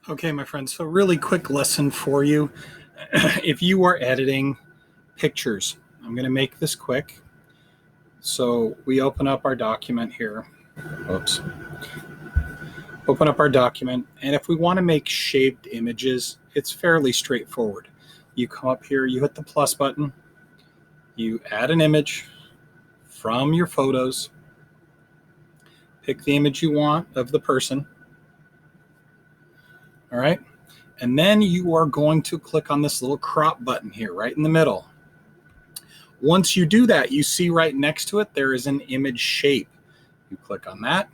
Okay, my friends, so really quick lesson for you. If you are editing pictures, I'm going to make this quick. So we open up our document here. Oops. Open up our document, and if we want to make shaped images, it's fairly straightforward. You come up here, you hit the plus button, you add an image from your photos, pick the image you want of the person. All right. And then you are going to click on this little crop button here, right in the middle. Once you do that, you see right next to it, there is an image shape. You click on that,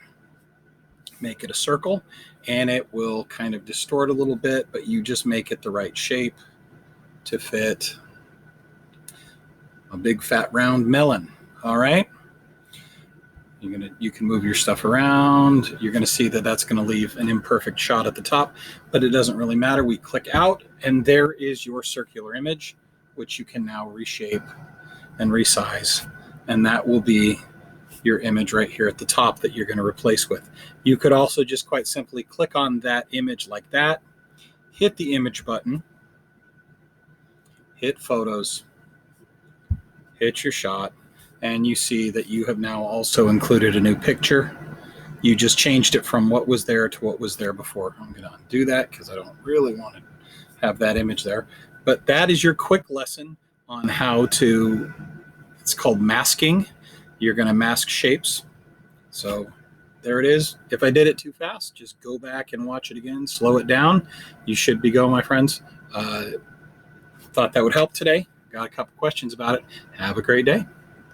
make it a circle, and it will kind of distort a little bit, but you just make it the right shape to fit a big fat round melon. All right. You can move your stuff around. You're going to see that that's going to leave an imperfect shot at the top, but it doesn't really matter. We click out, and there is your circular image, which you can now reshape and resize. And that will be your image right here at the top that you're going to replace with. You could also just quite simply click on that image like that, hit the image button, hit photos, hit your shot, and you see that you have now also included a new picture. You just changed it from what was there to what was there before. I'm going to undo that because I don't really want to have that image there. But that is your quick lesson on how to, it's called masking. You're going to mask shapes. So there it is. If I did it too fast, just go back and watch it again, slow it down. You should be going, my friends. Thought that would help today. Got a couple questions about it. Have a great day.